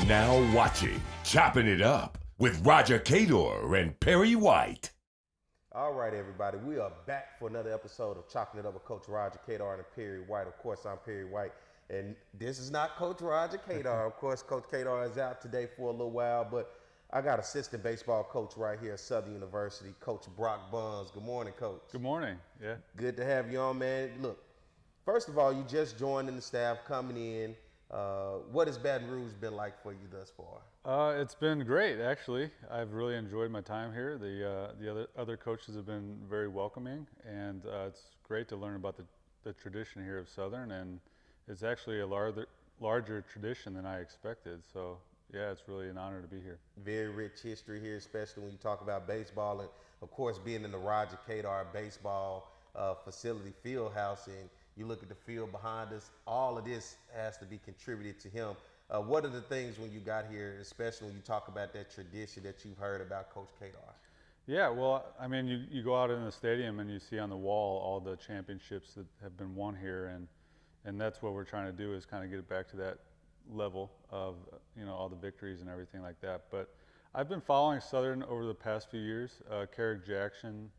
now watching Chopping It Up with Roger Cador and Perry White. All right, everybody, we are back for another episode of Chopping It Up with Coach Roger Cador and Perry White. Of course, I'm Perry White, and this is not Coach Roger Cador. Of course, Coach Cador is out today for a little while, but I got assistant baseball coach right here at Southern University, Coach Brock Buns. Good morning, Coach. Good morning. Yeah. Good to have you on, man. Look, first of all, you just joined in the staff, coming in. What has Baton Rouge been like for you thus far? It's been great, actually. I've really enjoyed my time here. The other coaches have been very welcoming, and it's great to learn about the tradition here of Southern, and it's actually a larger tradition than I expected. So yeah, it's really an honor to be here. Very rich history here, especially when you talk about baseball, and of course being in the Roger Cador baseball facility field house, and you look at the field behind us, all of this has to be contributed to him. What are the things when you got here, especially when you talk about that tradition that you've heard about Coach Cador? Yeah, well, I mean, you go out in the stadium and you see on the wall all the championships that have been won here, and that's what we're trying to do, is kind of get it back to that level of, you know, all the victories and everything like that. But I've been following Southern over the past few years. Carrick Jackson,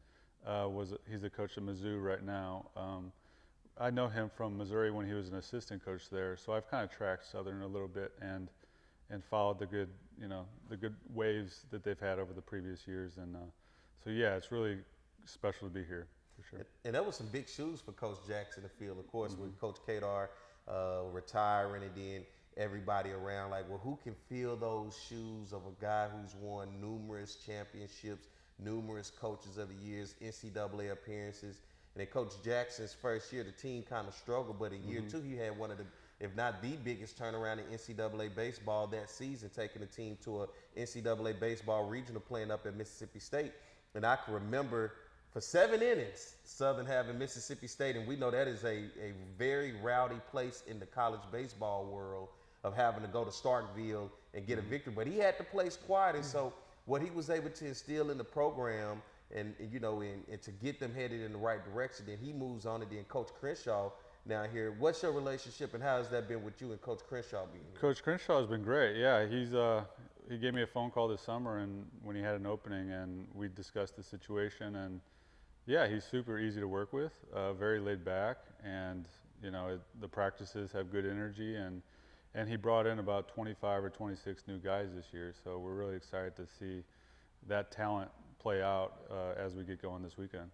he's the coach at Mizzou right now. I know him from Missouri when he was an assistant coach there, so I've kind of tracked Southern a little bit and followed the good waves that they've had over the previous years, and so yeah, it's really special to be here for sure. And that was some big shoes for Coach Jackson to fill, of course, with Coach Cador retiring, and then everybody around like, well, who can fill those shoes of a guy who's won numerous championships, numerous coaches of the years, NCAA appearances. And then Coach Jackson's first year, the team kind of struggled, but in year two, he had one of the, if not the biggest turnaround in NCAA baseball that season, taking the team to a NCAA baseball regional, playing up at Mississippi State. And I can remember for 7 innings, Southern having Mississippi State, and we know that is a very rowdy place in the college baseball world, of having to go to Starkville and get a victory. But he had the place quiet, and so what he was able to instill in the program, and you know, and to get them headed in the right direction, then he moves on, and then Coach Crenshaw now here. What's your relationship, and how has that been with you and Coach Crenshaw being here? Coach Crenshaw has been great. Yeah, he gave me a phone call this summer, and when he had an opening, and we discussed the situation, and yeah, he's super easy to work with, very laid back, and you know, the practices have good energy, and he brought in about 25 or 26 new guys this year, so we're really excited to see that talent play out as we get going this weekend.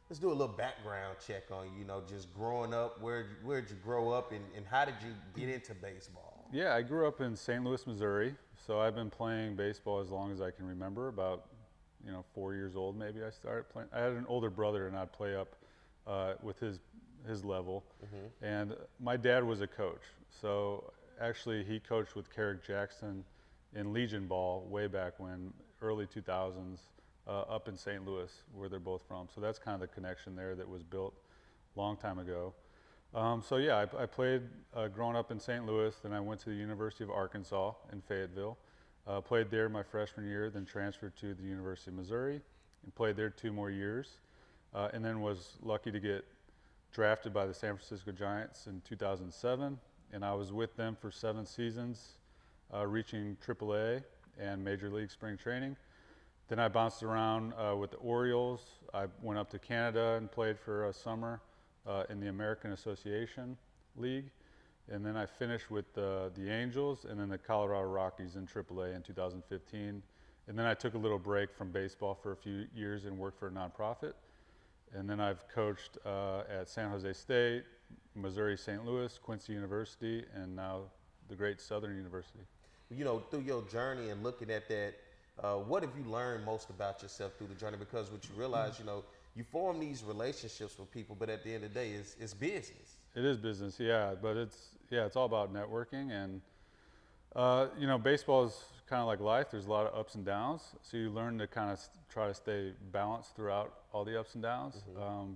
Let's do a little background check on you, know, just growing up. Where'd you grow up, and how did you get into baseball? Yeah, I grew up in St. Louis, Missouri, so I've been playing baseball as long as I can remember. About 4 years old maybe I started playing. I had an older brother, and I'd play up with his level, and my dad was a coach, so actually he coached with Carrick Jackson in Legion Ball way back when, early 2000s. Up in St. Louis, where they're both from. So that's kind of the connection there that was built a long time ago. So yeah, I played growing up in St. Louis, then I went to the University of Arkansas in Fayetteville. Played there my freshman year, then transferred to the University of Missouri and played there 2 more years. And then was lucky to get drafted by the San Francisco Giants in 2007. And I was with them for 7 seasons, reaching AAA and Major League Spring Training. Then I bounced around with the Orioles. I went up to Canada and played for a summer in the American Association League. And then I finished with the Angels and then the Colorado Rockies in AAA in 2015. And then I took a little break from baseball for a few years and worked for a nonprofit. And then I've coached at San Jose State, Missouri St. Louis, Quincy University, and now the great Southern University. You know, through your journey and looking at that, what have you learned most about yourself through the journey? Because what you realize, you know, you form these relationships with people, but at the end of the day, it's business. It is business, yeah, but it's all about networking, and you know, baseball is kind of like life. There's a lot of ups and downs, so you learn to kind of try to stay balanced throughout all the ups and downs,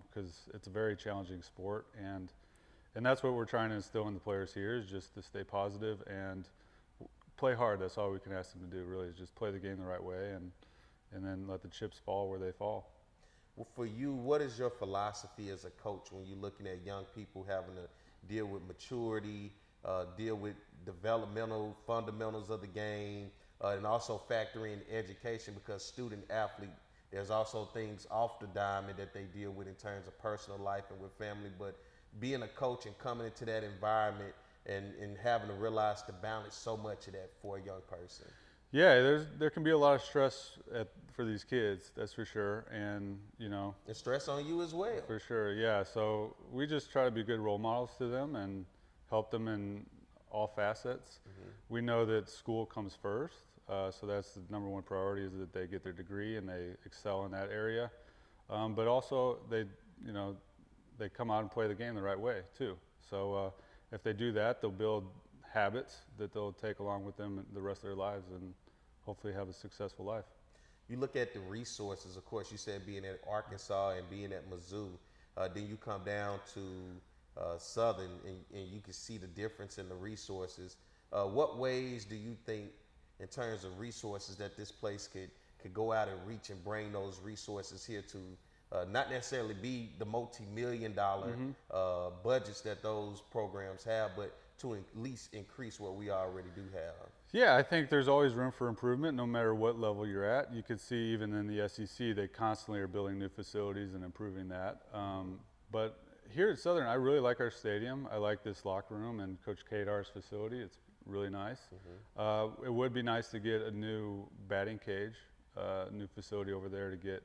because it's a very challenging sport, and that's what we're trying to instill in the players here, is just to stay positive and play hard. That's all we can ask them to do, really, is just play the game the right way, and then let the chips fall where they fall. Well, for you, what is your philosophy as a coach when you're looking at young people having to deal with maturity, deal with developmental fundamentals of the game, and also factor in education, because student athlete, there's also things off the diamond that they deal with in terms of personal life and with family. But being a coach and coming into that environment and having to realize to balance so much of that for a young person. Yeah, there can be a lot of stress for these kids, that's for sure, and And stress on you as well. for sure, yeah. So we just try to be good role models to them and help them in all facets. We know that school comes first, so that's the number one priority, is that they get their degree and they excel in that area. But also they come out and play the game the right way too. So if they do that, they'll build habits that they'll take along with them the rest of their lives and hopefully have a successful life. You look at the resources, of course, you said being at Arkansas and being at Mizzou, then you come down to Southern and you can see the difference in the resources. What ways do you think, in terms of resources, that this place could go out and reach and bring those resources here to not necessarily be the multi-million-dollar budgets that those programs have, but to at least increase what we already do have? Yeah, I think there's always room for improvement no matter what level you're at. You can see even in the SEC, they constantly are building new facilities and improving that. But here at Southern, I really like our stadium. I like this locker room and Coach Cador's facility. It's really nice. It would be nice to get a new batting cage, new facility over there to get,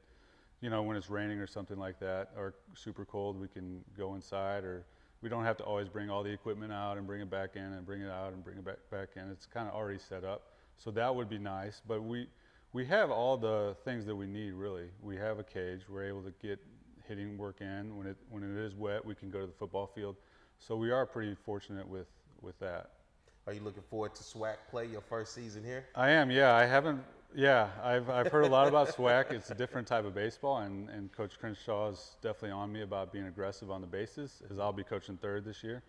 when it's raining or something like that, or super cold, we can go inside, or we don't have to always bring all the equipment out and bring it back in and bring it out and bring it back in. It's kind of already set up. So that would be nice. But we have all the things that we need, really. We have a cage. We're able to get hitting work in. When it is wet, we can go to the football field. So we are pretty fortunate with that. Are you looking forward to SWAC play, your first season here? I am, yeah. I've heard a lot about SWAC. It's a different type of baseball, and Coach Crenshaw is definitely on me about being aggressive on the bases, as I'll be coaching third this year.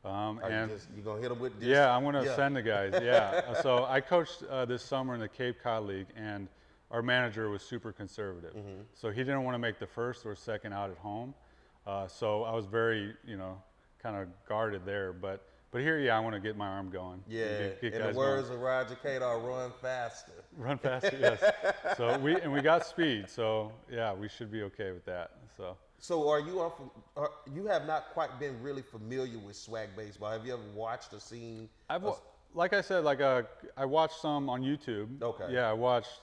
You gonna hit them with this? Yeah, I'm gonna send the guys. Yeah. So I coached this summer in the Cape Cod League, and our manager was super conservative. So he didn't want to make the first or second out at home. So I was very, kind of guarded there. But here, I want to get my arm going. Yeah, get in the words of Roger Cador, run faster. Run faster, yes. So we got speed, so yeah, we should be okay with that. So are you have not quite been really familiar with SWAC baseball? Have you ever watched or seen? Like I said, I watched some on YouTube. Okay. Yeah, I watched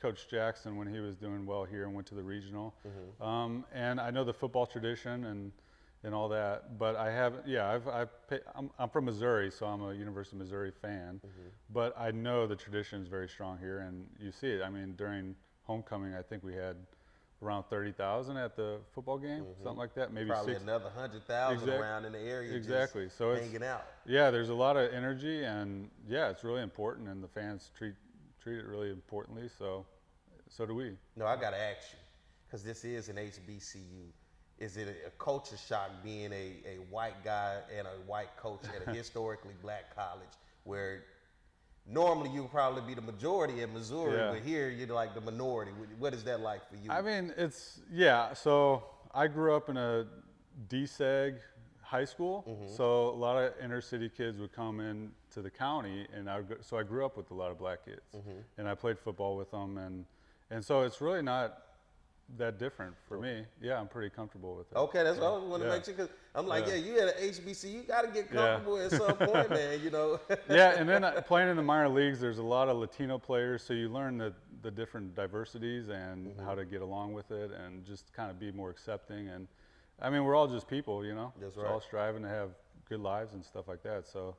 Coach Jackson when he was doing well here and went to the regional. And I know the football tradition and all that, but I haven't. Yeah, I'm from Missouri, so I'm a University of Missouri fan. But I know the tradition is very strong here, and you see it. I mean, during homecoming, I think we had around 30,000 at the football game, something like that. Maybe probably another 100,000 around in the area. Exactly. Just so hanging out. Yeah, there's a lot of energy, and yeah, it's really important, and the fans treat it really importantly. So do we. No, I got to ask you, because this is an HBCU. Is it a culture shock being a white guy and a white coach at a historically black college, where normally you would probably be the majority in Missouri, but here you're like the minority? What is that like for you? I mean, so I grew up in a DSEG high school, so a lot of inner city kids would come in to the county, and so I grew up with a lot of black kids, and I played football with them, and so it's really not that different for me. Yeah, I'm pretty comfortable with it. Okay, that's what I want to make sure, because I'm like, you at an HBC, you got to get comfortable at some point, man, Yeah, and then playing in the minor leagues, there's a lot of Latino players, so you learn the different diversities and how to get along with it and just kind of be more accepting. And I mean, we're all just people, That's we're right. all striving to have good lives and stuff like that. So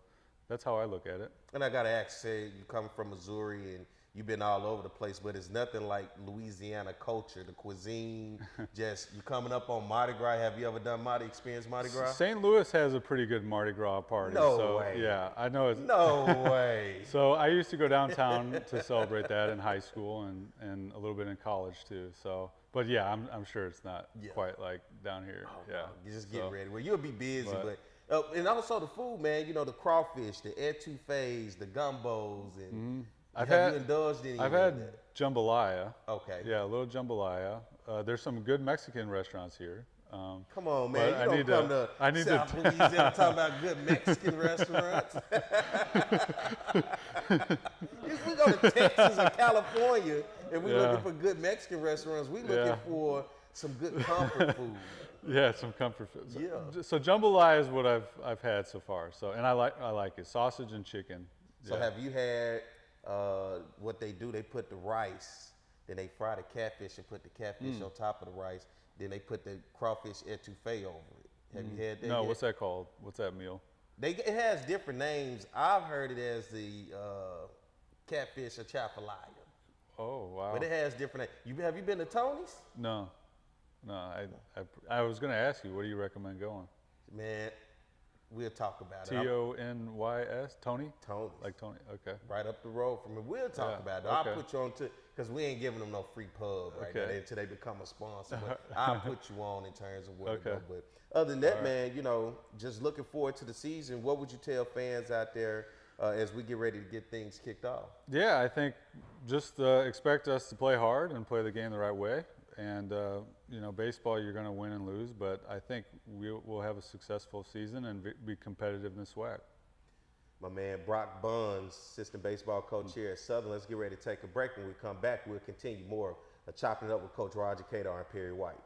that's how I look at it. And I got to ask, say you come from Missouri and you've been all over the place, but it's nothing like Louisiana culture, the cuisine, just you coming up on Mardi Gras. Have you ever experienced Mardi Gras? St. Louis has a pretty good Mardi Gras party. No way. Yeah, I know it's. No way. So I used to go downtown to celebrate that in high school and a little bit in college too. So, but yeah, I'm sure it's not quite like down here. Yeah. You just get ready. Well, you'll be busy, but and also the food, man. The crawfish, the etouffees, the gumbos, and I've you indulged in I've had jambalaya. Okay. Yeah, a little jambalaya. There's some good Mexican restaurants here. Come on, man. but You don't come to South Louisiana talking about good Mexican restaurants. We go to Texas or California and we're looking for good Mexican restaurants. We're looking for some good comfort food. Yeah, some comfort food. Yeah. So jambalaya is what I've had so far. So, and I like it, sausage and chicken. So have you had what they do? They put the rice, then they fry the catfish and put the catfish on top of the rice. Then they put the crawfish etouffee over it. Have you had that? No, yet? what's that called? What's that meal? It has different names. I've heard it as the catfish achafalaya. Oh, wow. But it has different names. Have you been to Tony's? No. I was going to ask you, where do you recommend going? Man, we'll talk about it. Tonys? Tony? Tony's. Like Tony, okay. Right up the road from it. We'll talk about it. Okay. I'll put you on to, because we ain't giving them no free pub right now until they become a sponsor. But I'll put you on in terms of where to go. But other than that, man, you know, just looking forward to the season. What would you tell fans out there as we get ready to get things kicked off? Yeah, I think just expect us to play hard and play the game the right way. And, you know, baseball, you're going to win and lose, but I think we'll have a successful season and be competitive in the SWAC. My man Brock Buns, assistant baseball coach here at Southern. Let's get ready to take a break. When we come back, we'll continue more of Chopping It Up with Coach Roger Cador and Perry White.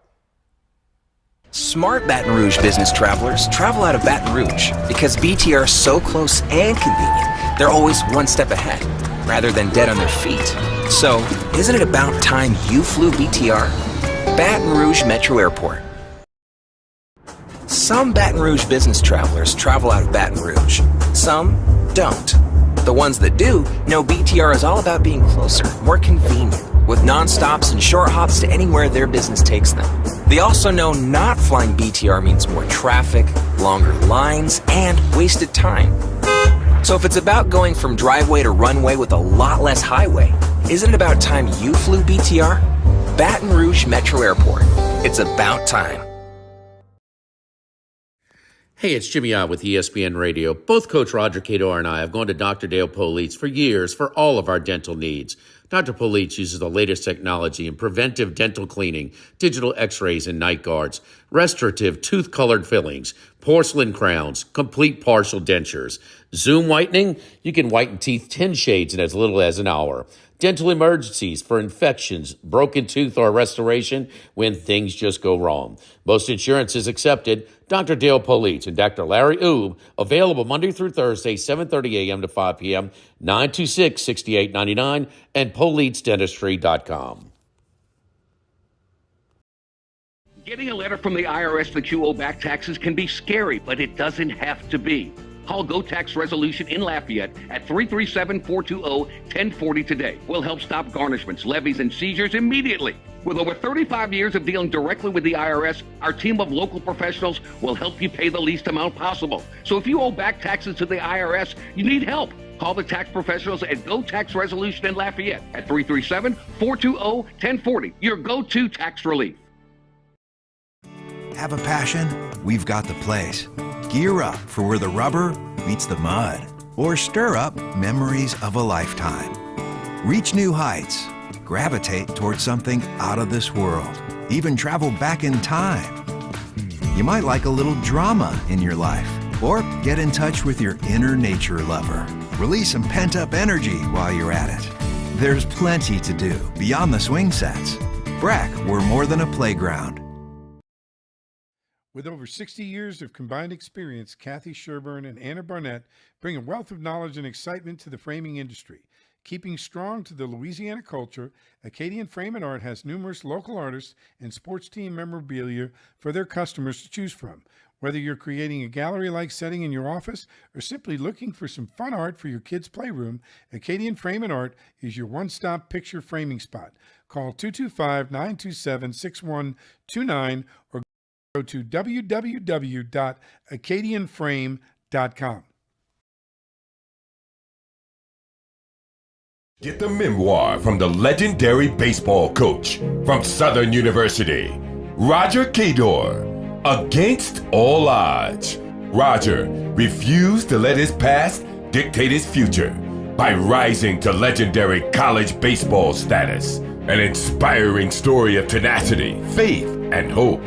Smart Baton Rouge business travelers travel out of Baton Rouge because BTR is so close and convenient. They're always one step ahead, rather than dead on their feet. So, isn't it about time you flew BTR? Baton Rouge Metro Airport. Some Baton Rouge business travelers travel out of Baton Rouge. Some don't. The ones that do know BTR is all about being closer, more convenient, with non-stops and short hops to anywhere their business takes them. They also know not flying BTR means more traffic, longer lines, and wasted time. So if it's about going from driveway to runway with a lot less highway, isn't it about time you flew BTR? Baton Rouge Metro Airport. It's about time. Hey, it's Jimmy Ott with ESPN Radio. Both Coach Roger Cador and I have gone to Dr. Dale Poliz for years for all of our dental needs. Dr. Poliz uses the latest technology in preventive dental cleaning, digital x-rays and night guards, restorative tooth-colored fillings, porcelain crowns, complete partial dentures. Zoom whitening, you can whiten teeth 10 shades in as little as an hour. Dental emergencies for infections, broken tooth, or restoration when things just go wrong. Most insurance is accepted. Dr. Dale Poliz and Dr. Larry Oob, available Monday through Thursday, 7:30 a.m. to 5 p.m., 926-6899, and PolizDentistry.com. Getting a letter from the IRS that you owe back taxes can be scary, but it doesn't have to be. Call Go Tax Resolution in Lafayette at 337-420-1040 today. We'll help stop garnishments, levies, and seizures immediately. With over 35 years of dealing directly with the IRS, our team of local professionals will help you pay the least amount possible. So if you owe back taxes to the IRS, you need help. Call the tax professionals at Go Tax Resolution in Lafayette at 337-420-1040. Your go-to tax relief. Have a passion? We've got the place. Gear up for where the rubber meets the mud, or stir up memories of a lifetime. Reach new heights. Gravitate towards something out of this world. Even travel back in time. You might like a little drama in your life, or get in touch with your inner nature lover. Release some pent-up energy while you're at it. There's plenty to do beyond the swing sets. BRAC, we're more than a playground. With over 60 years of combined experience, Kathy Sherburne and Anna Barnett bring a wealth of knowledge and excitement to the framing industry. Keeping strong to the Louisiana culture, Acadian Frame and Art has numerous local artists and sports team memorabilia for their customers to choose from. Whether you're creating a gallery-like setting in your office or simply looking for some fun art for your kids' playroom, Acadian Frame and Art is your one-stop picture framing spot. Call 225-927-6129 or go to www.acadianframe.com. Get the memoir from the legendary baseball coach from Southern University, Roger Cador, Against All Odds. Roger refused to let his past dictate his future by rising to legendary college baseball status. An inspiring story of tenacity, faith, and hope.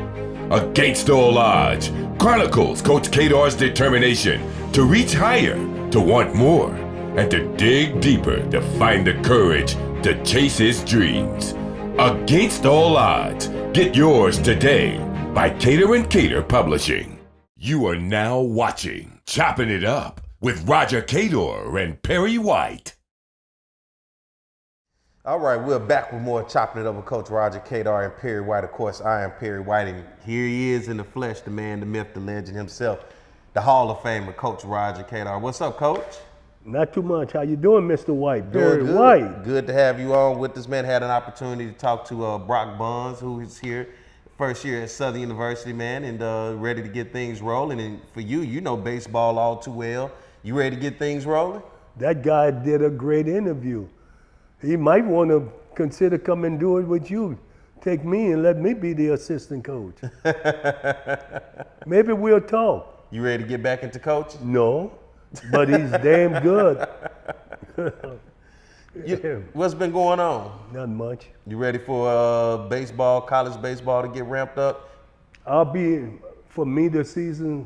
Against All Odds chronicles Coach Cador's determination to reach higher, to want more, and to dig deeper to find the courage to chase his dreams. Against All Odds. Get yours today by Cador and Cador Publishing. You are now watching Chopping It Up with Roger Cador and Perry White. All right, we're back with more Chopping It Up with Coach Roger Cador and Perry White. Of course, I am Perry White, and here he is in the flesh, the man, the myth, the legend himself, the Hall of Famer, Coach Roger Cador. What's up, Coach? Not too much. How you doing, Mr. White? Good, Perry White. Good to have you on with us, man. Had an opportunity to talk to Brock Bonds, who is here, first year at Southern University, man, and ready to get things rolling. And for you, you know baseball all too well. You ready to get things rolling? That guy did a great interview. He might want to consider coming and do it with you. Take me and let me be the assistant coach. Maybe we'll talk. You ready to get back into coaching? No, but he's damn good. What's been going on? Not much. You ready for baseball, college baseball to get ramped up? I'll be, for me, the season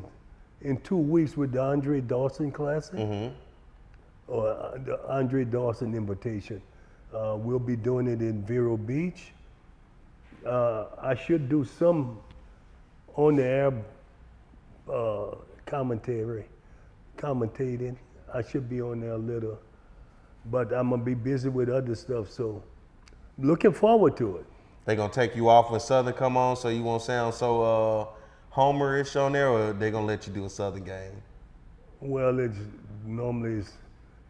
in 2 weeks with the Andre Dawson Classic, or the Andre Dawson Invitation. We'll be doing it in Vero Beach. I should do some on the air commentating. I should be on there a little, but I'm gonna be busy with other stuff, so looking forward to it. They gonna take you off when Southern come on so you won't sound so homerish on there, or they gonna let you do a Southern game? Well, it's normally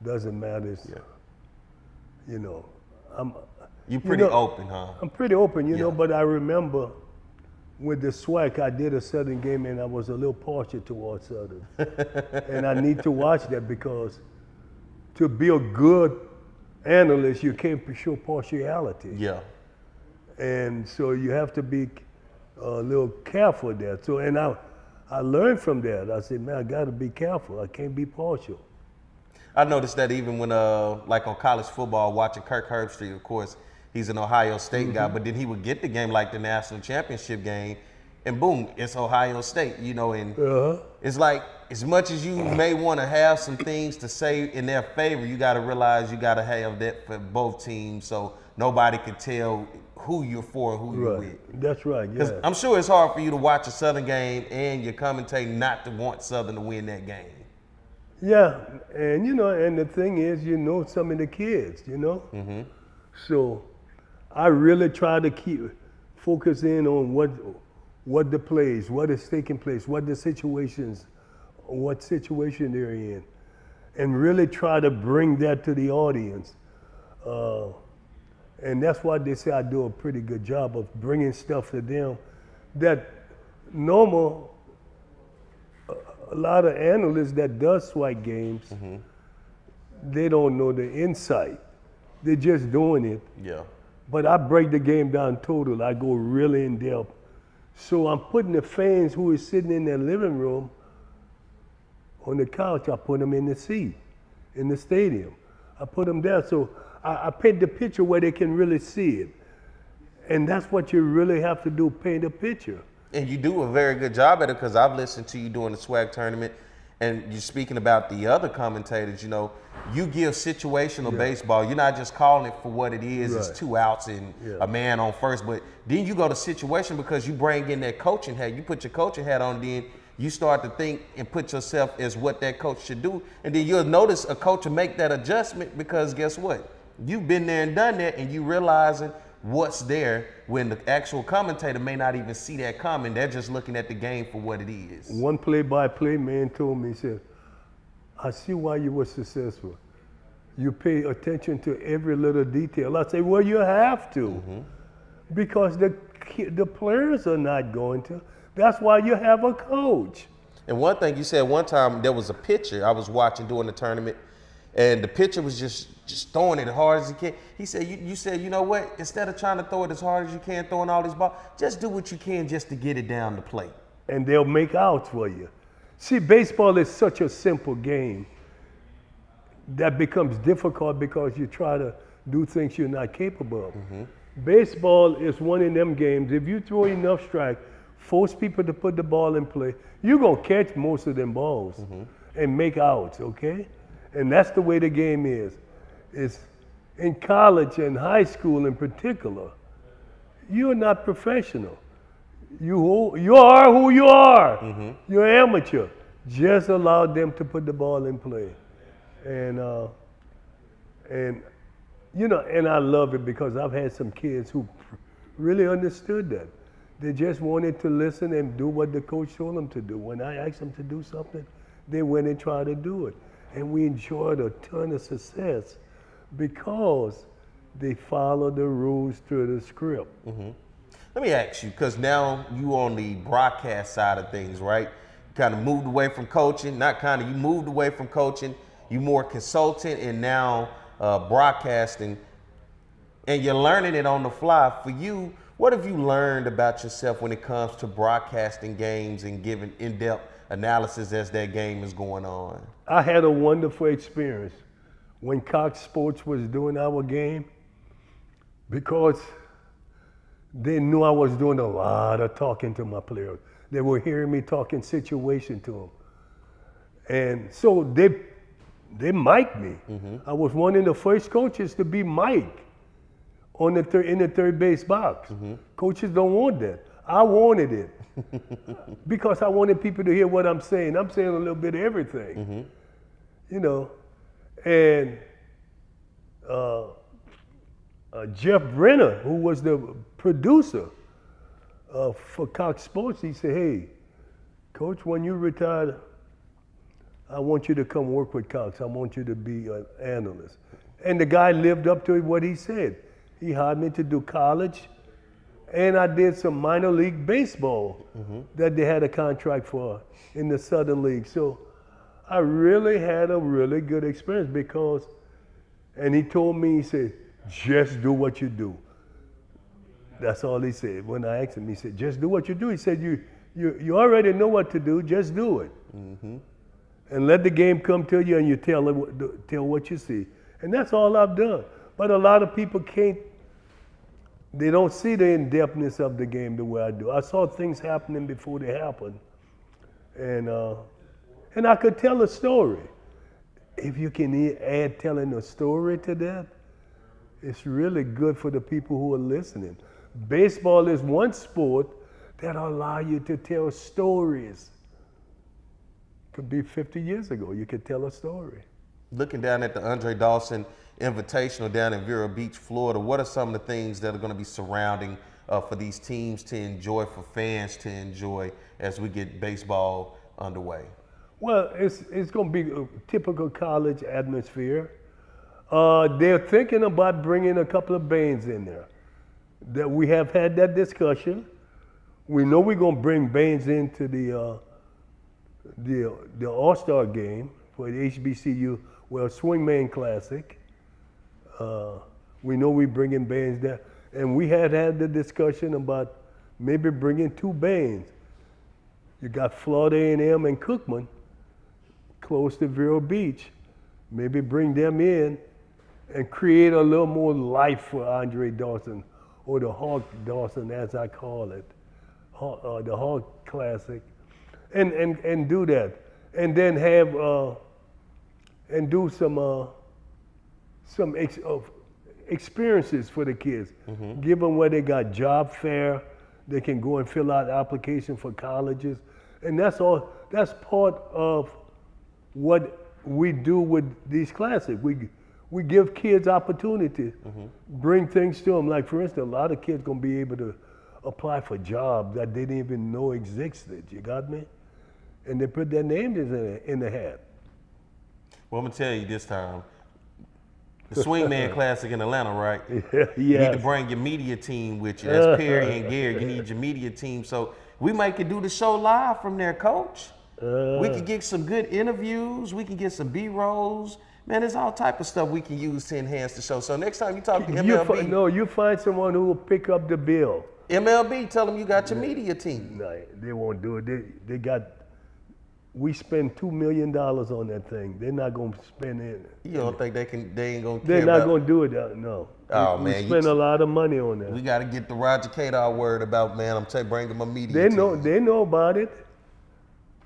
doesn't matter. It's, you know, You pretty open, huh? I'm pretty open, you know, but I remember with the SWAC, I did a Southern game and I was a little partial towards Southern. And I need to watch that because to be a good analyst, you can't show partiality. Yeah. And so you have to be a little careful there. So, and I learned from that. I said, man, I got to be careful. I can't be partial. I noticed that even when, like on college football, watching Kirk Herbstreit, of course, he's an Ohio State guy, but then he would get the game like the national championship game, and boom, it's Ohio State, you know, and it's like, as much as you may want to have some things to say in their favor, you got to realize you got to have that for both teams so nobody can tell who you're for and who you're with. That's right, yeah. 'Cause I'm sure it's hard for you to watch a Southern game and you're commentating not to want Southern to win that game. Yeah, and you know, and the thing is, you know some of the kids, you know? So I really try to keep focus in on what the plays, what is taking place, what the situations, what situation they're in, and really try to bring that to the audience. And that's why they say I do a pretty good job of bringing stuff to them that normal, a lot of analysts that does SWAC games, they don't know the insight. They're just doing it. Yeah. But I break the game down total. I go really in depth. So I'm putting the fans who is sitting in their living room on the couch, I put them in the seat, in the stadium. I put them there. So I paint the picture where they can really see it. And that's what you really have to do, paint a picture. And you do a very good job at it because I've listened to you during the SWAC tournament and you're speaking about the other commentators, you know, you give situational baseball. You're not just calling it for what it is. It's 2 outs and a man on first, but then you go to situation because you bring in that coaching hat. You put your coaching hat on, then you start to think and put yourself as what that coach should do. And then you'll notice a coach will make that adjustment because guess what? You've been there and done that and you realizing what's there when the actual commentator may not even see that coming. They're just looking at the game for what it is. One play-by-play man told me, he said, I see why you were successful. You pay attention to every little detail. I say, well, you have to, because the players are not going to. That's why you have a coach. And one thing you said one time, there was a pitcher I was watching during the tournament, and the pitcher was just throwing it as hard as he can. He said, you said, you know what? Instead of trying to throw it as hard as you can, throwing all these balls, just do what you can just to get it down the plate. And they'll make outs for you. See, baseball is such a simple game that becomes difficult because you try to do things you're not capable of. Baseball is one of them games, if you throw enough strike, force people to put the ball in play. You're going to catch most of them balls and make outs, okay? And that's the way the game is. It's in college and high school in particular, you're not professional. You are who you are. You're amateur. Just allow them to put the ball in play. And you know, and I love it because I've had some kids who really understood that. They just wanted to listen and do what the coach told them to do. When I asked them to do something, they went and tried to do it. And we enjoyed a ton of success because they followed the rules to the script. Let me ask you, because now you on the broadcast side of things, right? You kind of moved away from coaching, you moved away from coaching, you more consultant and now broadcasting, and you're learning it on the fly. For you, what have you learned about yourself when it comes to broadcasting games and giving in-depth analysis as that game is going on? I had a wonderful experience when Cox Sports was doing our game because they knew I was doing a lot of talking to my players. They were hearing me talking situation to them. And so they mic'd me. I was one of the first coaches to be mic'd in the third base box. Coaches don't want that. I wanted it because I wanted people to hear what I'm saying. I'm saying a little bit of everything, you know. And Jeff Brenner, who was the producer for Cox Sports, he said, "Hey, Coach, when you retire, I want you to come work with Cox. I want you to be an analyst." And the guy lived up to what he said. He hired me to do college, and I did some minor league baseball that they had a contract for in the Southern League. So I really had a really good experience because, and he told me, he said, "Just do what you do." That's all he said. When I asked him, he said, "Just do what you do." He said, you already know what to do, just do it. And let the game come to you and you tell what you see. And that's all I've done. But a lot of people they don't see the in-depthness of the game the way I do. I saw things happening before they happened. And I could tell a story. If you can add telling a story to that, it's really good for the people who are listening. Baseball is one sport that allow you to tell stories. Could be 50 years ago, you could tell a story. Looking down at the Andre Dawson Invitational down in Vero Beach, Florida, what are some of the things that are going to be surrounding for these teams to enjoy, for fans to enjoy as we get baseball underway? Well, it's going to be a typical college atmosphere. They're thinking about bringing a couple of bands in there. That we have had that discussion. We know we're going to bring bands into the All-Star game for the HBCU, Swingman Classic. We know we're bringing bands there. And we had the discussion about maybe bringing two bands. You got Florida A&M and Cookman close to Vero Beach. Maybe bring them in and create a little more life for Andre Dawson, or the Hawk Dawson, as I call it, the Hawk Classic, and do that, and then have and do some experiences for the kids. Give them where they got job fair, they can go and fill out application for colleges, and that's all. That's part of what we do with these classics. We give kids opportunity, bring things to them. Like, for instance, a lot of kids gonna be able to apply for jobs that they didn't even know existed. You got me? And they put their names in the hat. Well, I'm gonna tell you this time, the Swingman Classic in Atlanta, right? You need to bring your media team with you. That's Perry and Gary. You need your media team. So we might could do the show live from there, Coach. We could get some good interviews. We can get some B-rolls. Man, there's all type of stuff we can use to enhance the show. So next time you talk to MLB. You find someone who will pick up the bill. MLB, tell them you got your media team. No, they won't do it. They got we spend $2 million on that thing. They're not gonna spend it. You don't think they ain't gonna care They're not about- gonna do it, no. Oh, we man, you spend a lot of money on that. We got to get the Roger Cador word about, man. I'm bringing my media. They to know, you. they know about it,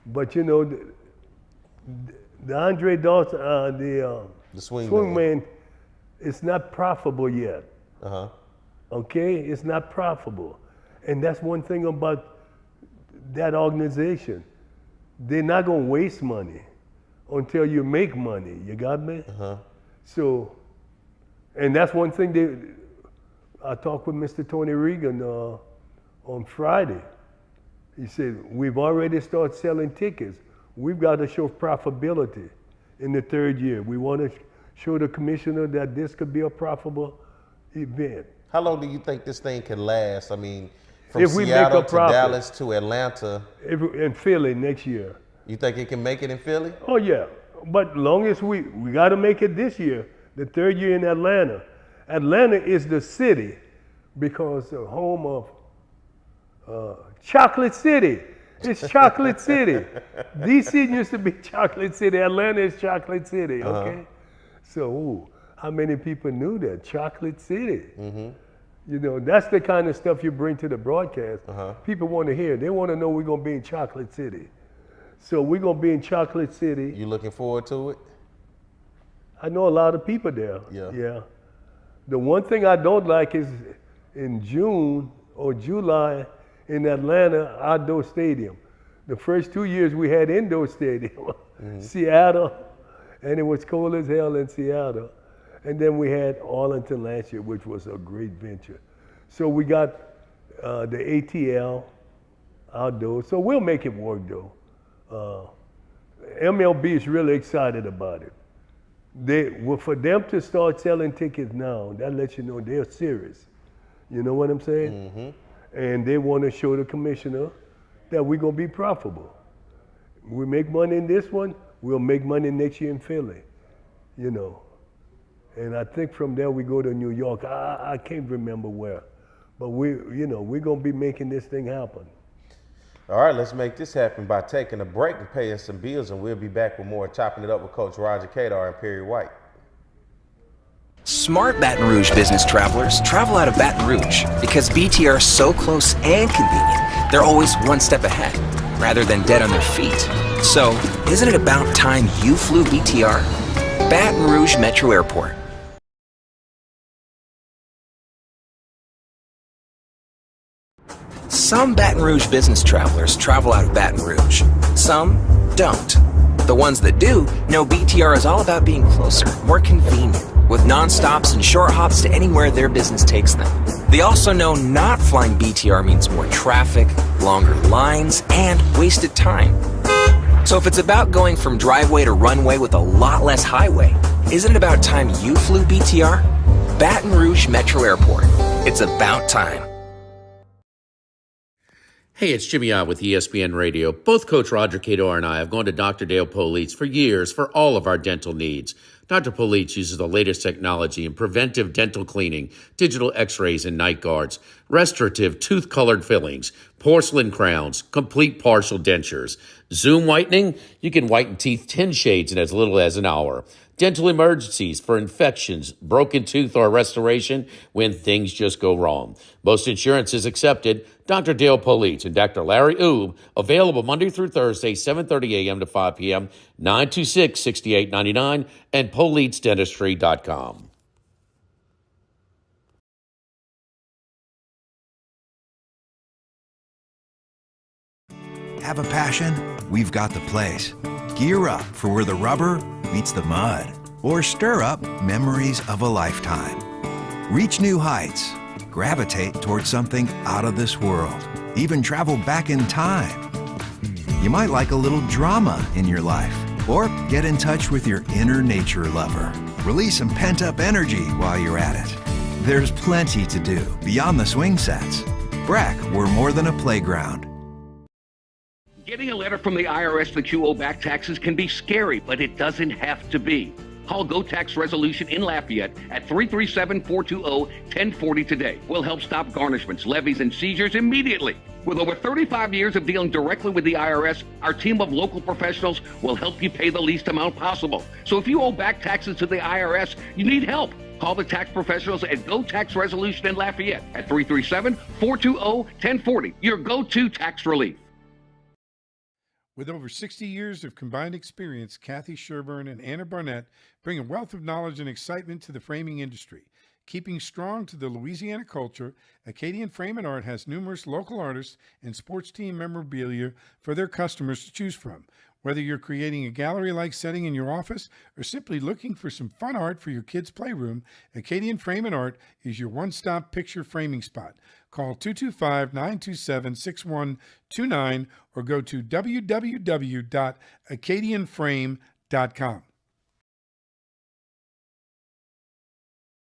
but you know, the Andre Dawson, The swing swingman, it's not profitable yet. Uh-huh. Okay, it's not profitable, and that's one thing about that organization. They're not gonna waste money until you make money. You got me? Uh-huh. So, and that's one thing I talked with Mr. Tony Regan on Friday. He said, we've already started selling tickets. We've got to show profitability in the third year. We want to show the commissioner that this could be a profitable event. How long do you think this thing can last? I mean, from If we make Seattle a to profit. Dallas to Atlanta, In Philly next year. you think it can make it in Philly? Oh yeah, but long as we got to make it this year, the third year in Atlanta. Atlanta is the city because the home of Chocolate City. It's Chocolate City. DC used to be Chocolate City. Atlanta is Chocolate City. Okay, so how many people knew that Chocolate City? You know, that's the kind of stuff you bring to the broadcast. People want to hear. They want to know we're gonna be in Chocolate City. So we're gonna be in Chocolate City. You looking forward to it? I know a lot of people there. Yeah. The one thing I don't like is in June or July in Atlanta, outdoor stadium. The first 2 years we had indoor stadium, Seattle, and it was cold as hell in Seattle. And then we had Arlington last year, which was a great venture. So we got the ATL outdoors. So we'll make it work though. MLB is really excited about it. For them to start selling tickets now, that lets you know they're serious. You know what I'm saying? And they want to show the commissioner that we're going to be profitable. We make money in this one, we'll make money next year in Philly, you know. And I think from there we go to New York. I can't remember where, but we're going to be making this thing happen. All right, let's make this happen by taking a break and paying some bills, and we'll be back with more Chopping It Up with Coach Roger Cador and Perry White. Smart Baton Rouge business travelers travel out of Baton Rouge because BTR is so close and convenient, they're always one step ahead, rather than dead on their feet. So, isn't it about time you flew BTR? Baton Rouge Metro Airport. Some Baton Rouge business travelers travel out of Baton Rouge. Some don't. The ones that do know BTR is all about being closer, more convenient, with non-stops and short hops to anywhere their business takes them. They also know not flying BTR means more traffic, longer lines, and wasted time. So if it's about going from driveway to runway with a lot less highway, isn't it about time you flew BTR? Baton Rouge Metro Airport. It's about time. Hey, it's Jimmy Ott with ESPN Radio. Both Coach Roger Cador and I have gone to Dr. Dale Police for years for all of our dental needs. Dr. Police uses the latest technology in preventive dental cleaning, digital x-rays and night guards, restorative tooth-colored fillings, porcelain crowns, complete partial dentures. Zoom whitening, you can whiten teeth 10 shades in as little as an hour. Dental emergencies for infections, broken tooth, or restoration when things just go wrong. Most insurance is accepted. Dr. Dale Police and Dr. Larry Oob, available Monday through Thursday, 7:30 a.m. to 5 p.m., 926-6899, and PoliceDentistry.com. Have a passion? We've got the place. Gear up for where the rubber meets the mud, or stir up memories of a lifetime. Reach new heights, gravitate towards something out of this world, even travel back in time. You might like a little drama in your life, or get in touch with your inner nature lover. Release some pent-up energy while you're at it. There's plenty to do beyond the swing sets. Brack, we're more than a playground. Getting a letter from the IRS that you owe back taxes can be scary, but it doesn't have to be. Call Go Tax Resolution in Lafayette at 337-420-1040 today. We'll help stop garnishments, levies, and seizures immediately With over 35 years of dealing directly with the IRS, our team of local professionals will help you pay the least amount possible. So if you owe back taxes to the IRS, you need help. Call the tax professionals at Go Tax Resolution in Lafayette at 337-420-1040, your go-to tax relief. With over 60 years of combined experience, Kathy Sherburne and Anna Barnett bring a wealth of knowledge and excitement to the framing industry. Keeping strong to the Louisiana culture, Acadian Frame and Art has numerous local artists and sports team memorabilia for their customers to choose from. Whether you're creating a gallery-like setting in your office or simply looking for some fun art for your kids' playroom, Acadian Frame and Art is your one-stop picture framing spot. Call 225-927-6129 or go to www.acadianframe.com.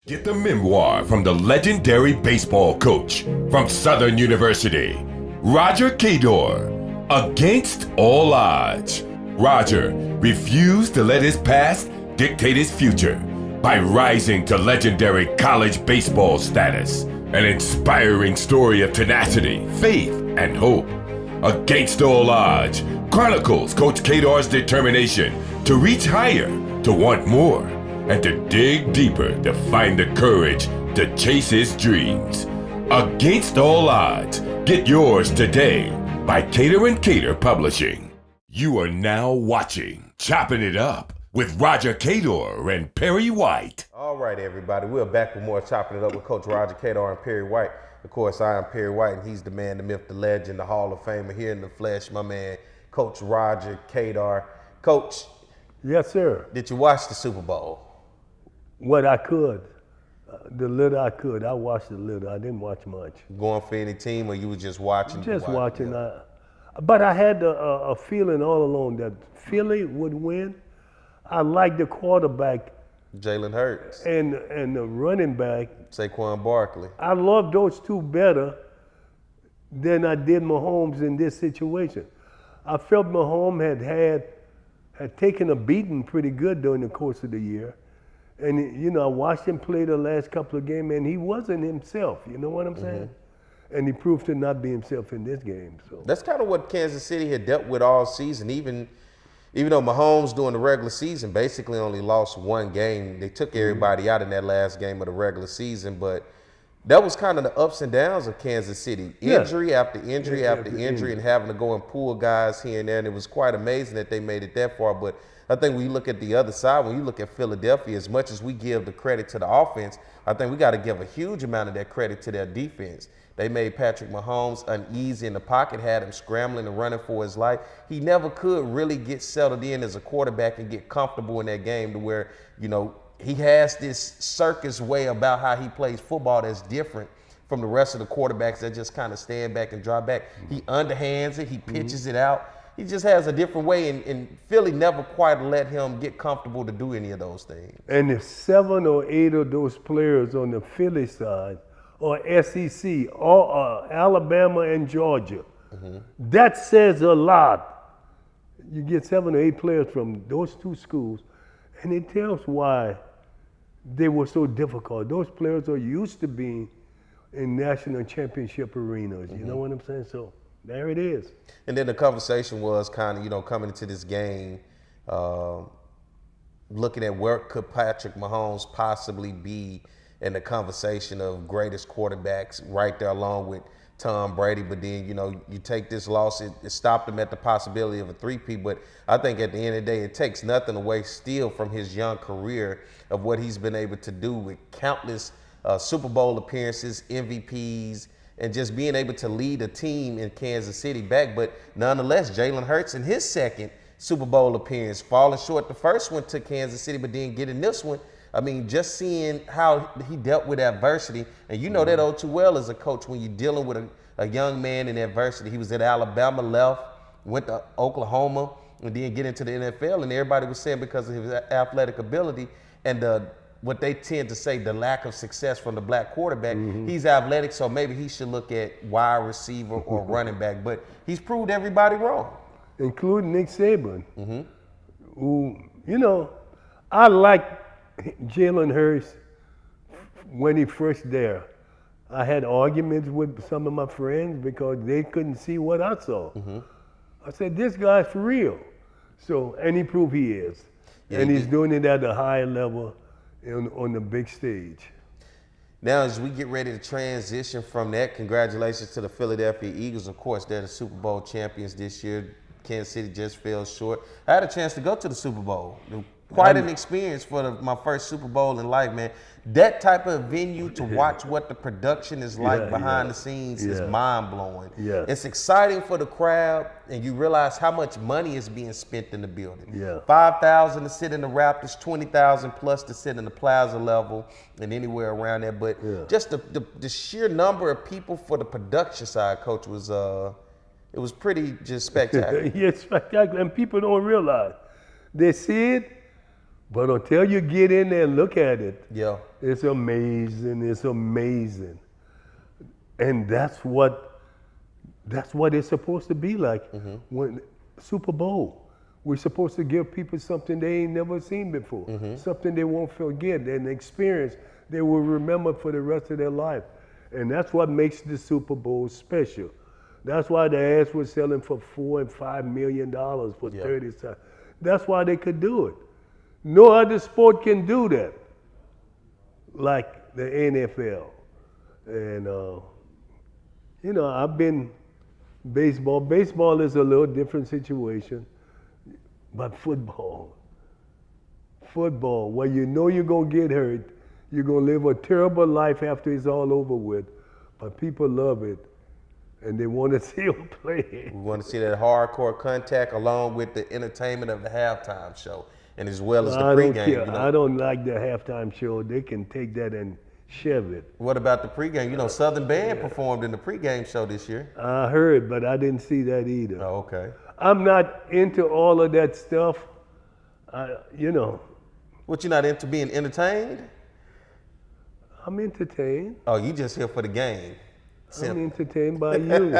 Get the memoir from the legendary baseball coach from Southern University, Roger Cador, Against All Odds. Roger refused to let his past dictate his future by rising to legendary college baseball status. An inspiring story of tenacity, faith, and hope. Against All Odds chronicles Coach Cador's determination to reach higher, to want more, and to dig deeper to find the courage to chase his dreams. Against All Odds. Get yours today by Cador and Cador Publishing. You are now watching Chopping It Up with Roger Cador and Perry White. All right, everybody. We're back with more Chopping It Up with Coach Roger Cador and Perry White. Of course, I am Perry White, and he's the man, the myth, the legend, the Hall of Famer here in the flesh, my man, Coach Roger Cador. Coach. Yes, sir. Did you watch the Super Bowl? What I could. The little I could. I watched a little. I didn't watch much. Going for any team, or you were just watching? Just watching. Yeah. But I had a feeling all along that Philly would win. I liked the quarterback. Jalen Hurts. And the running back. Saquon Barkley. I loved those two better than I did Mahomes in this situation. I felt Mahomes had taken a beating pretty good during the course of the year. And, you know, I watched him play the last couple of games, and he wasn't himself. You know what I'm saying? And he proved to not be himself in this game. So that's kind of what Kansas City had dealt with all season. Even though Mahomes during the regular season basically only lost one game, they took everybody out in that last game of the regular season. But that was kind of the ups and downs of Kansas City. Injury after injury after injury, and having to go and pull guys here and there. And it was quite amazing that they made it that far. But I think when you look at the other side, when you look at Philadelphia, as much as we give the credit to the offense, I think we got to give a huge amount of that credit to their defense. They made Patrick Mahomes uneasy in the pocket, had him scrambling and running for his life. He never could really get settled in as a quarterback and get comfortable in that game to where, you know, he has this circus way about how he plays football that's different from the rest of the quarterbacks that just kind of stand back and drop back. He underhands it, he pitches it out. He just has a different way, and Philly never quite let him get comfortable to do any of those things. And if 7 or 8 of those players on the Philly side or SEC or Alabama and Georgia, that says a lot. You get 7 or 8 players from those two schools, and it tells why they were so difficult. Those players are used to being in national championship arenas. You know what I'm saying? So there it is. And then the conversation was kind of, you know, coming into this game, looking at where could Patrick Mahomes possibly be in the conversation of greatest quarterbacks, right there along with Tom Brady. But then, you know, you take this loss, it stopped him at the possibility of a three-peat. But I think at the end of the day, it takes nothing away still from his young career of what he's been able to do with countless Super Bowl appearances, MVPs, and just being able to lead a team in Kansas City back. But nonetheless, Jalen Hurts in his second Super Bowl appearance, falling short the first one to Kansas City, but then getting this one. I mean, just seeing how he dealt with adversity, and you know that all too well as a coach when you're dealing with a young man in adversity. He was at Alabama, left, went to Oklahoma, and then get into the NFL, and everybody was saying because of his athletic ability and what they tend to say, the lack of success from the black quarterback. He's athletic, so maybe he should look at wide receiver or running back. But he's proved everybody wrong. Including Nick Saban, who, you know, I like Jalen Hurts when he first there. I had arguments with some of my friends because they couldn't see what I saw. I said, this guy's for real. So, and he proved he is. Yeah, and he he's did. doing it at a higher level on the big stage. Now, as we get ready to transition from that, congratulations to the Philadelphia Eagles. Of course, they're the Super Bowl champions this year. Kansas City just fell short. I had a chance to go to the Super Bowl. Quite an experience for my first Super Bowl in life, man. That type of venue to watch what the production is like behind the scenes is mind-blowing. Yeah. It's exciting for the crowd, and you realize how much money is being spent in the building. Yeah. 5,000 to sit in the Raptors, 20,000 plus to sit in the Plaza level and anywhere around there. But just the sheer number of people for the production side, Coach, was it was pretty just spectacular. Yeah, spectacular. And people don't realize. They see it, but until you get in there and look at it, it's amazing. It's amazing. And that's what it's supposed to be like. When Super Bowl, we're supposed to give people something they ain't never seen before, something they won't forget, an experience they will remember for the rest of their life. And that's what makes the Super Bowl special. That's why the ads were selling for $4 and $5 million for 30 seconds. That's why they could do it. No other sport can do that, like the NFL. And, you know, I've been baseball. Baseball is a little different situation, but football, where you know you're going to get hurt, you're going to live a terrible life after it's all over with, but people love it. And they want to see them play. We want to see that hardcore contact along with the entertainment of the halftime show, and as well as the pregame. You know? I don't like the halftime show. They can take that and shove it. What about the pregame? You know, Southern Band performed in the pregame show this year. I heard, but I didn't see that either. Oh, okay. I'm not into all of that stuff. You know. What, you not into being entertained? I'm entertained. Oh, you just here for the game. I'm entertained by you.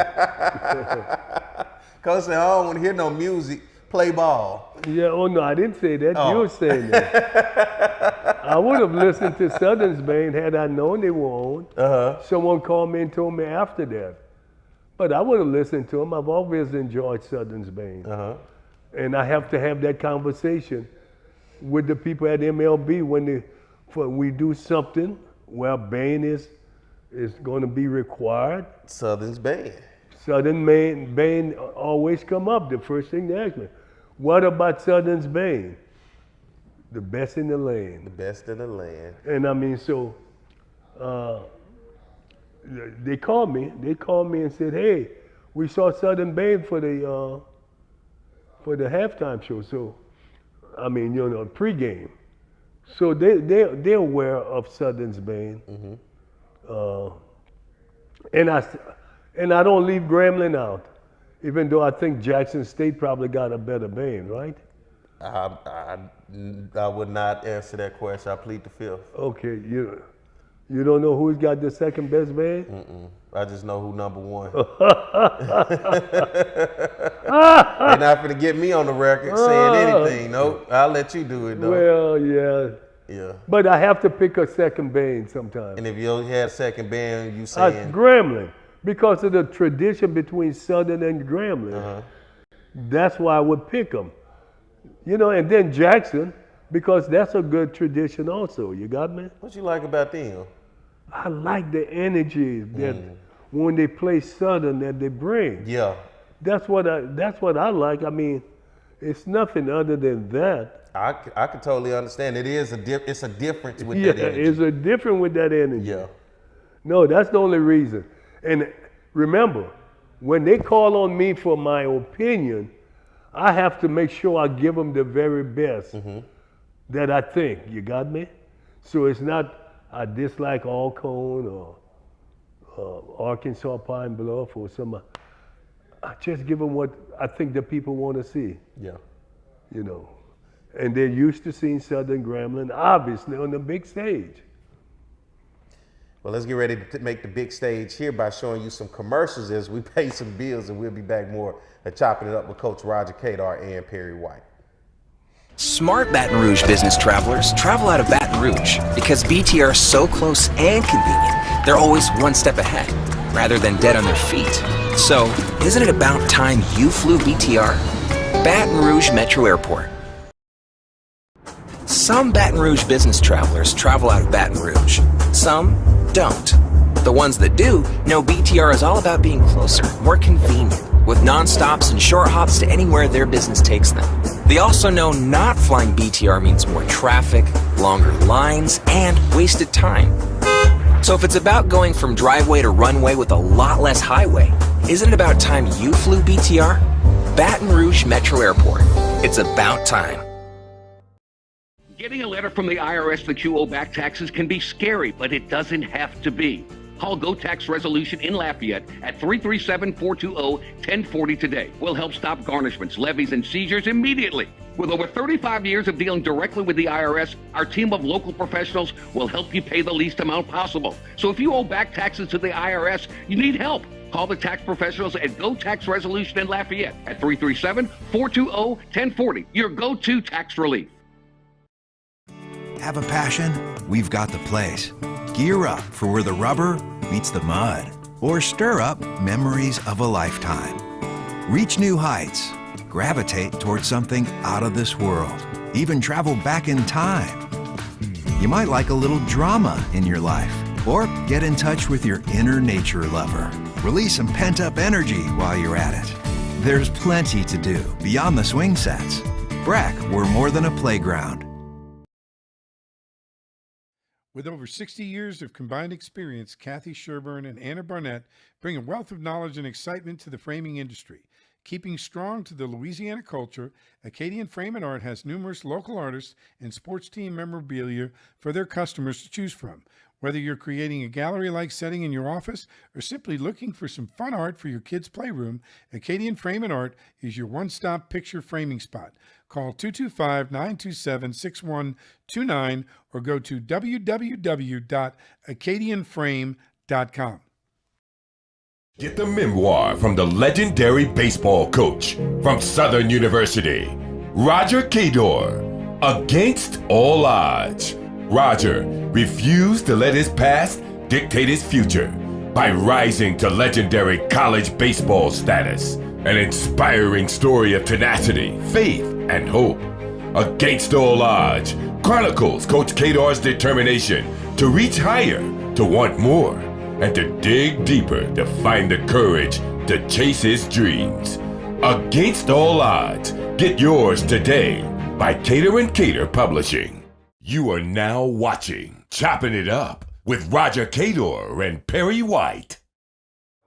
Coach said, I don't want to hear no music. Play ball. Yeah, oh no, I didn't say that. You were saying that. I would have listened to Southern's Band had I known they were on. Someone called me and told me after that. But I would have listened to them. I've always enjoyed Southern's Band. And I have to have that conversation with the people at MLB when we do something where band is going to be required. Southern's Band. Southern Band always come up. The first thing they ask me, what about Southern's Band? The best in the land. The best in the land. And I mean, so they called me. They called me and said, "Hey, we saw Southern Band for the halftime show." So, I mean, you know, pregame. So they're aware of Southern's Band. And I don't leave Grambling out, even though I think Jackson State probably got a better band, right? I would not answer that question. I plead the fifth. Okay, you don't know who's got the second best band? I just know who number one. They're not gonna get me on the record saying anything. Nope, I'll let you do it though. Well, yeah. Yeah. But I have to pick a second band sometimes. And if you only had a second band, you saying Grambling, because of the tradition between Southern and Grambling. That's why I would pick them. You know, and then Jackson, because that's a good tradition also. You got me? What you like about them? I like the energy that when they play Southern that they bring. Yeah. That's what I like. I mean, it's nothing other than that. I can totally understand. It's a difference with Yeah, that energy. it's a different with that energy. Yeah. No, that's the only reason. And remember, when they call on me for my opinion, I have to make sure I give them the very best that I think. You got me? So it's not I dislike Alcone or Arkansas Pine Bluff or some. I just give them what I think the people want to see. Yeah. You know. And they're used to seeing Southern Grambling, obviously, on the big stage. Well, let's get ready to make the big stage here by showing you some commercials as we pay some bills, and we'll be back more at Chopping It Up with Coach Roger Cador and Perry White. Smart Baton Rouge business travelers travel out of Baton Rouge because BTR is so close and convenient. They're always one step ahead, rather than dead on their feet. So, isn't it about time you flew BTR? Baton Rouge Metro Airport. Some Baton Rouge business travelers travel out of Baton Rouge. Some don't. The ones that do know BTR is all about being closer, more convenient, with non-stops and short hops to anywhere their business takes them. They also know not flying BTR means more traffic, longer lines, and wasted time. So if it's about going from driveway to runway with a lot less highway, isn't it about time you flew BTR? Baton Rouge Metro Airport. It's about time. Getting a letter from the IRS that you owe back taxes can be scary, but it doesn't have to be. Call Go Tax Resolution in Lafayette at 337-420-1040 today. We'll help stop garnishments, levies, and seizures immediately. With over 35 years of dealing directly with the IRS, our team of local professionals will help you pay the least amount possible. So if you owe back taxes to the IRS, you need help. Call the tax professionals at Go Tax Resolution in Lafayette at 337-420-1040. Your go-to tax relief. Have a passion? We've got the place. Gear up for where the rubber meets the mud, or stir up memories of a lifetime. Reach new heights, gravitate towards something out of this world, even travel back in time. You might like a little drama in your life, or get in touch with your inner nature lover. Release some pent-up energy while you're at it. There's plenty to do beyond the swing sets. Breck, we're more than a playground. With over 60 years of combined experience, Kathy Sherburne and Anna Barnett bring a wealth of knowledge and excitement to the framing industry. Keeping strong to the Louisiana culture, Acadian Frame and Art has numerous local artists and sports team memorabilia for their customers to choose from. Whether you're creating a gallery-like setting in your office or simply looking for some fun art for your kids' playroom, Acadian Frame and Art is your one-stop picture framing spot. Call 225-927-6129 or go to www.acadianframe.com. Get the memoir from the legendary baseball coach from Southern University, Roger Cador, Against All Odds. Roger refused to let his past dictate his future by rising to legendary college baseball status. An inspiring story of tenacity, faith, and hope. Against All Odds chronicles Coach Cador's determination to reach higher, to want more, and to dig deeper to find the courage to chase his dreams. Against All Odds. Get yours today by Cador and Cador Publishing. You are now watching Chopping It Up with Roger Cador and Perry White.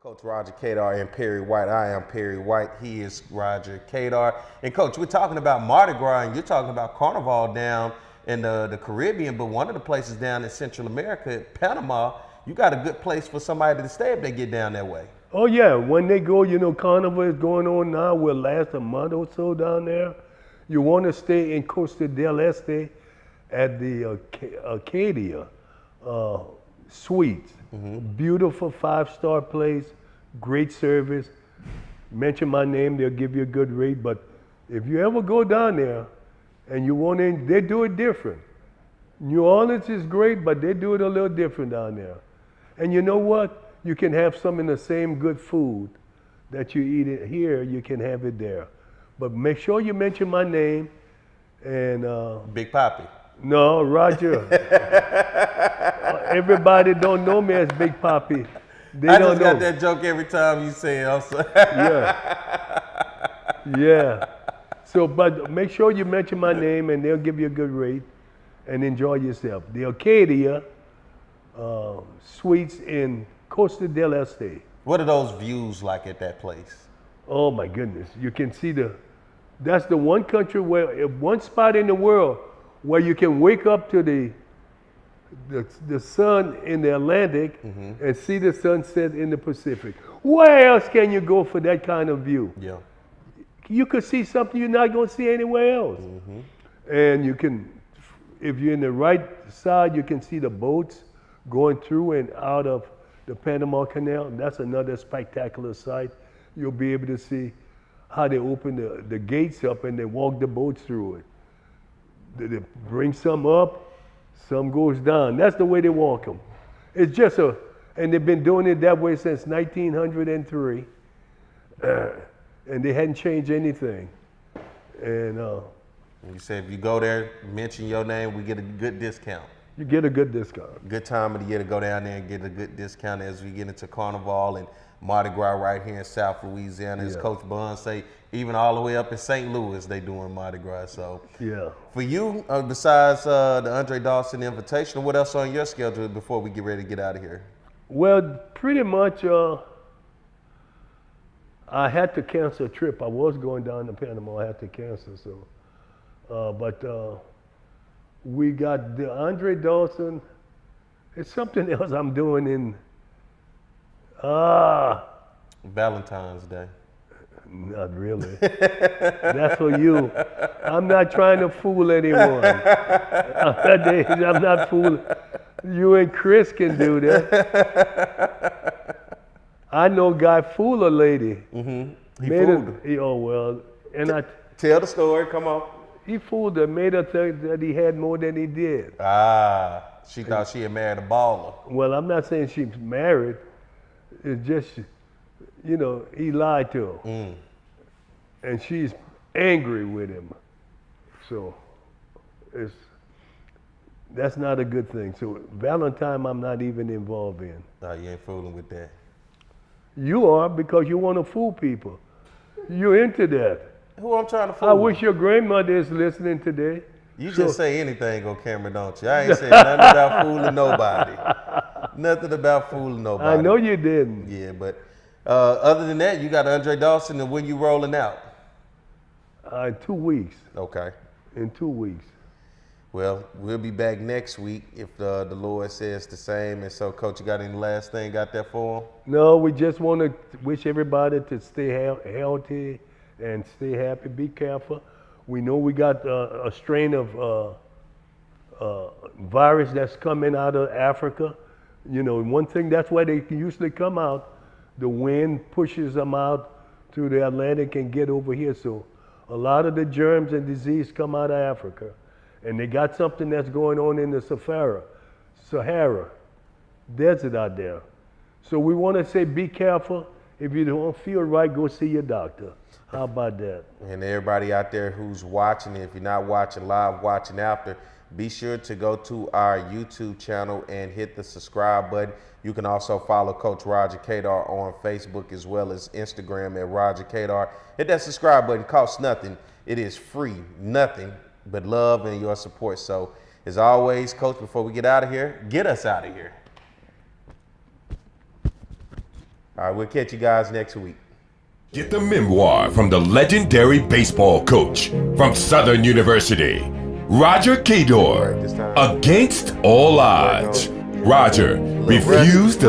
Coach Roger Cador and Perry White. I am Perry White. He is Roger Cador. And Coach, we're talking about Mardi Gras, and you're talking about Carnival down in the Caribbean, but one of the places down in Central America, Panama, you got a good place for somebody to stay if they get down that way. Oh yeah, when they go, Carnival is going on now, will last a month or so down there. You want to stay in Costa del Este at the Acadia Suites. Beautiful 5-star place, great service. Mention my name, they'll give you a good rate. But if you ever go down there and you want to, they do it different. New Orleans is great, but they do it a little different down there. And you know what? You can have some of the same good food that you eat it here, you can have it there. But make sure you mention my name and Big Papi. No, Roger. Everybody don't know me as Big Papi. I just got that joke every time you say it. Also. Yeah. So, but make sure you mention my name and they'll give you a good rate and enjoy yourself. The Acadia Suites in Costa del Este. What are those views like at that place? Oh my goodness. You can see that's the one country one spot in the world where you can wake up to the sun in the Atlantic and see the sunset in the Pacific. Where else can you go for that kind of view? Yeah. You could see something you're not going to see anywhere else. And you can, if you're in the right side, you can see the boats going through and out of the Panama Canal. And that's another spectacular sight. You'll be able to see how they open the gates up and they walk the boats through it. They bring some up, some goes down. That's the way they walk them. It's just And they've been doing it that way since 1903. And they hadn't changed anything. And You said if you go there, mention your name, we get a good discount. you get a good discount. Good time of the year to go down there and get a good discount as we get into Carnival and Mardi Gras right here in South Louisiana. As Yeah. Coach Bun say, even all the way up in St. Louis, they doing Mardi Gras. So Yeah. for you, besides the Andre Dawson Invitational, what else on your schedule before we get ready to get out of here? Well, pretty much I had to cancel a trip. I was going down to Panama. I had to cancel. So, but we got the Andre Dawson. It's something else I'm doing in. Valentine's Day. Not really. That's for you. I'm not trying to fool anyone. I'm not fooling. You and Chris can do that. I know a guy fool a lady. Mm-hmm. He fooled her. Oh well, and Tell the story. Come on. he fooled her, made her think that he had more than he did. She thought she had married a baller. Well, I'm not saying she's married. It's just, you know, he lied to her. And she's angry with him. So that's not a good thing. So Valentine I'm not even involved in. No, you ain't fooling with that. You are, because you want to fool people. You're into that. Who I'm trying to fool? I wish your grandmother is listening today. You just say anything on camera, don't you? I ain't saying nothing about fooling nobody. Nothing about fooling nobody. I know you didn't. Yeah, but other than that, you got Andre Dawson, and when you rolling out? 2 weeks. Okay. In 2 weeks. Well, we'll be back next week if the Lord says the same. And so, Coach, you got any last thing out there for him? No, we just want to wish everybody to stay healthy and stay happy. Be careful. We know we got a strain of virus that's coming out of Africa. You know, one thing, that's why they usually come out. The wind pushes them out through the Atlantic and get over here. So a lot of the germs and disease come out of Africa. And they got something that's going on in the Sahara desert out there. So we want to say be careful. If you don't feel right, go see your doctor. How about that? And everybody out there who's watching, if you're not watching live, watching after, be sure to go to our YouTube channel and hit the subscribe button. You can also follow Coach Roger Cador on Facebook as well as Instagram at Roger Cador. Hit that subscribe button. Costs nothing. It is free. Nothing but love and your support. So, as always, Coach, before we get out of here, get us out of here. All right, we'll catch you guys next week. Get the memoir from the legendary baseball coach from Southern University, Roger Cador, Against All Odds. Roger refused to